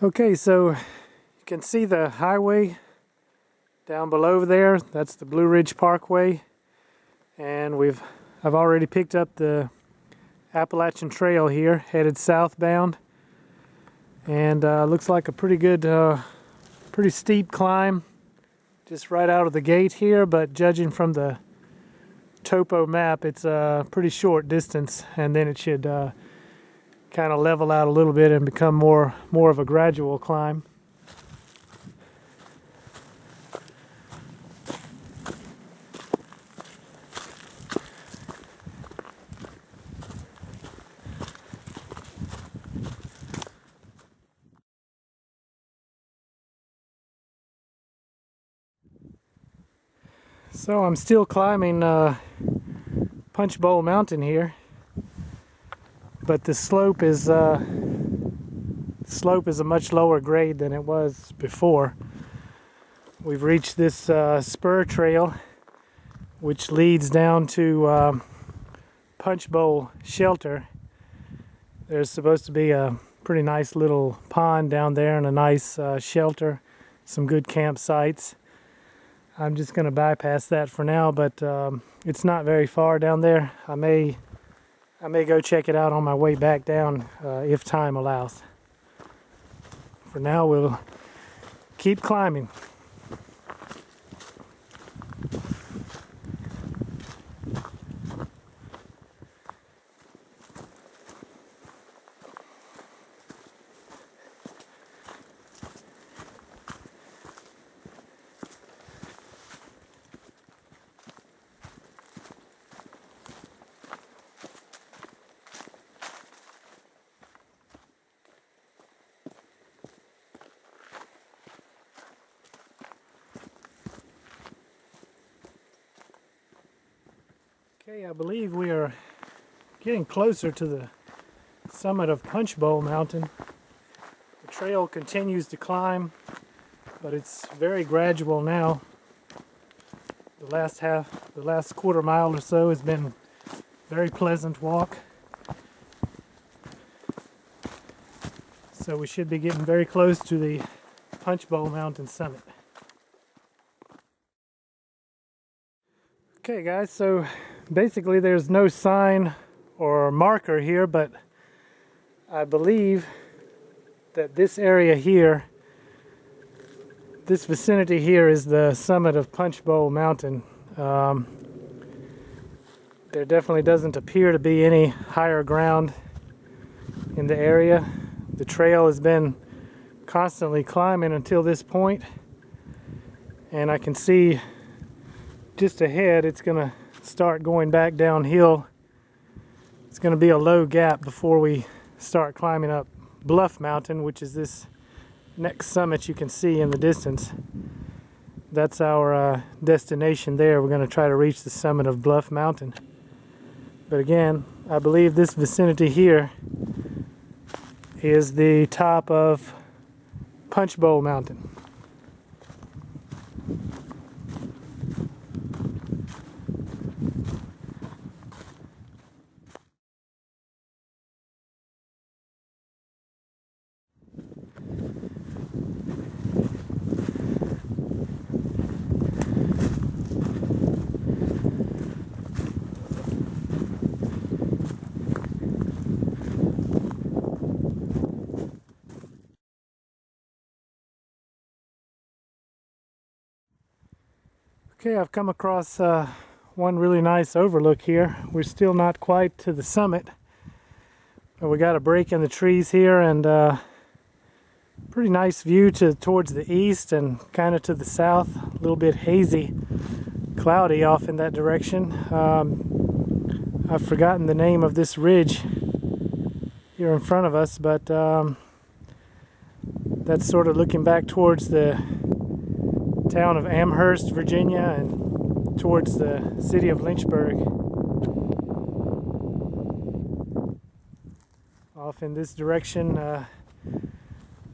Okay, so you can see the highway down below there. That's the Blue Ridge Parkway, and I've already picked up the Appalachian Trail here, headed southbound, and looks like a pretty good, pretty steep climb just right out of the gate here, but judging from the topo map, it's a pretty short distance, and then it should kind of level out a little bit and become more of a gradual climb. So I'm still climbing Punchbowl Mountain here, but the slope is a much lower grade than it was before. We've reached this spur trail, which leads down to Punchbowl Shelter. There's supposed to be a pretty nice little pond down there and a nice shelter, some good campsites. I'm just going to bypass that for now, but it's not very far down there. I may go check it out on my way back down if time allows. For now, we'll keep climbing. Okay, I believe we are getting closer to the summit of Punchbowl Mountain. The trail continues to climb, but it's very gradual now. The last quarter mile or so has been a very pleasant walk. So we should be getting very close to the Punchbowl Mountain summit. Okay guys, so basically there's no sign or marker here, but I believe that this area here, this vicinity here, is the summit of Punchbowl Mountain. There definitely doesn't appear to be any higher ground in the area. The trail has been constantly climbing until this point, and I can see just ahead it's going to start going back downhill. It's going to be a low gap before we start climbing up Bluff Mountain, which is this next summit you can see in the distance. That's our destination there. We're going to try to reach the summit of Bluff Mountain. But again, I believe this vicinity here is the top of Punchbowl Mountain. Okay, I've come across one really nice overlook here. We're still not quite to the summit, but we got a break in the trees here, and pretty nice view towards the east and kind of to the south. A little bit hazy, cloudy off in that direction. I've forgotten the name of this ridge here in front of us, but that's sort of looking back towards the town of Amherst, Virginia, and towards the city of Lynchburg. Off in this direction,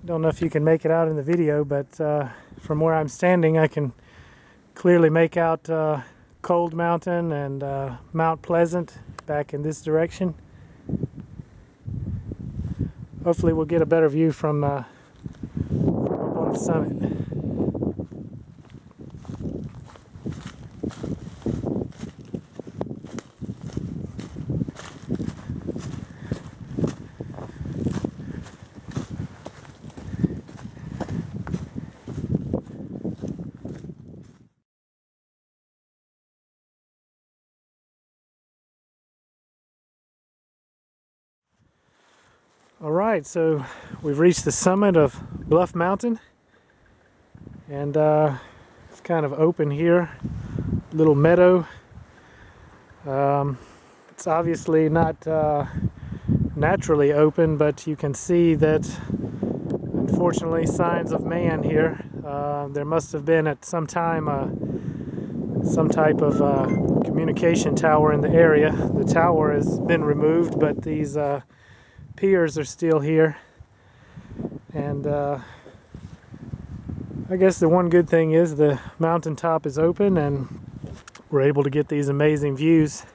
don't know if you can make it out in the video, but from where I'm standing I can clearly make out Cold Mountain and Mount Pleasant back in this direction. Hopefully we'll get a better view from on the summit. All right, so we've reached the summit of Bluff Mountain, and it's kind of open here, little meadow. It's obviously not naturally open, but you can see that unfortunately signs of man here. There must have been at some time some type of communication tower in the area. The tower has been removed, but these piers are still here, and I guess the one good thing is the mountaintop is open and we're able to get these amazing views.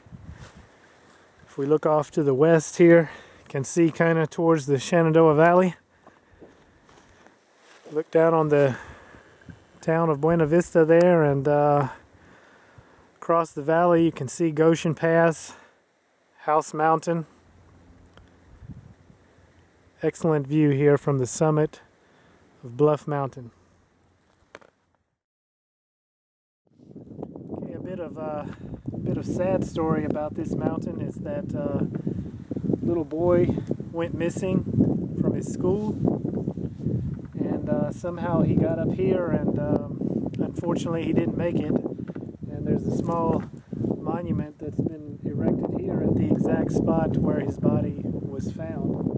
If we look off to the west here, you can see kind of towards the Shanandoah Valley. Look down on the town of Buena Vista there, and across the valley you can see Goshen Pass, House Mountain. Excellent view here from the summit of Bluff Mountain. Okay, a bit of sad story about this mountain is that little boy went missing from his school, and somehow he got up here, and unfortunately he didn't make it. And there's a small monument that's been erected here at the exact spot where his body was found.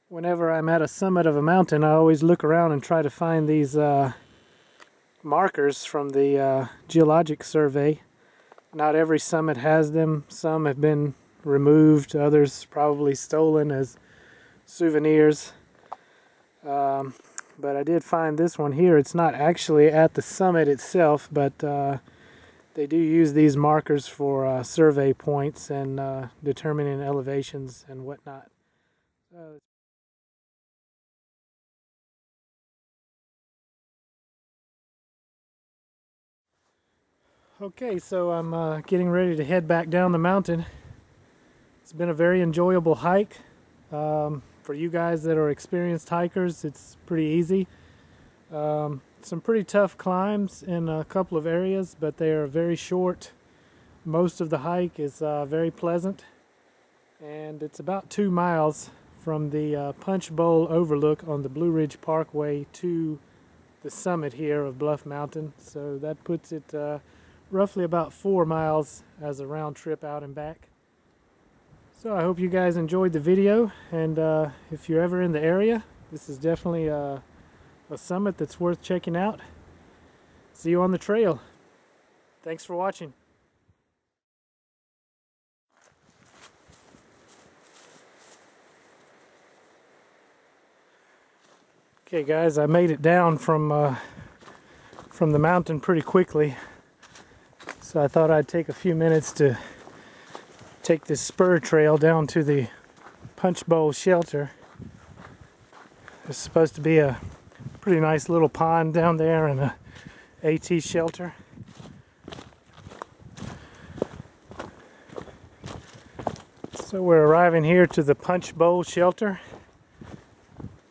Whenever I'm at a summit of a mountain, I always look around and try to find these markers from the Geologic Survey. Not every summit has them. Some have been removed, others probably stolen as souvenirs. But I did find this one here. It's not actually at the summit itself, but they do use these markers for survey points and determining elevations and whatnot. Okay, so I'm getting ready to head back down the mountain. It's been a very enjoyable hike. For you guys that are experienced hikers, it's pretty easy. Some pretty tough climbs in a couple of areas, but they are very short. Most of the hike is very pleasant, and it's about 2 miles from the Punchbowl Overlook on the Blue Ridge Parkway to the summit here of Bluff Mountain. So that puts it roughly about 4 miles as a round trip out and back. So I hope you guys enjoyed the video, and if you're ever in the area, this is definitely a summit that's worth checking out. See you on the trail. Thanks for watching. Okay guys, I made it down from the mountain pretty quickly. So I thought I'd take a few minutes to take this spur trail down to the Punchbowl Shelter. There's supposed to be a pretty nice little pond down there and a AT shelter. So we're arriving here to the Punchbowl Shelter.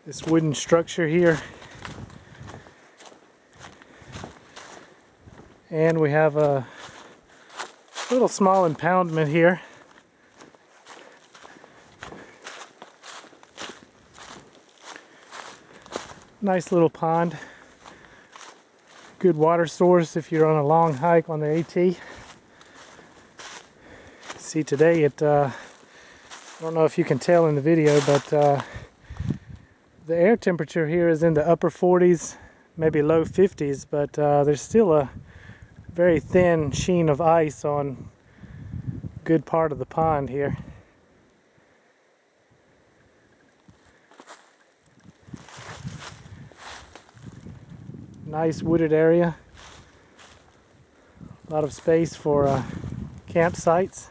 This wooden structure here. And we have a little small impoundment here. Nice little pond. Good water source if you're on a long hike on the AT. See today I don't know if you can tell in the video, but the air temperature here is in the upper 40s, maybe low 50s, but there's still a very thin sheen of ice on a good part of the pond here. Nice wooded area. A lot of space for campsites.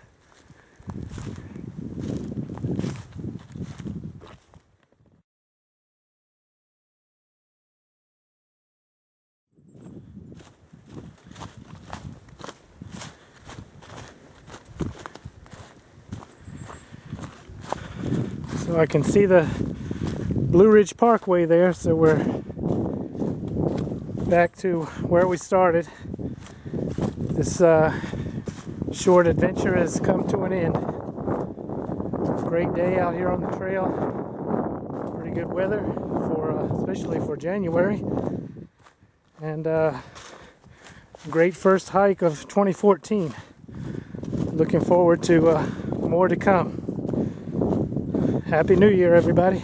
So I can see the Blue Ridge Parkway there, so we're back to where we started. This short adventure has come to an end. Great day out here on the trail. Pretty good weather for especially for January. And great first hike of 2014. Looking forward to more to come. Happy New Year, everybody.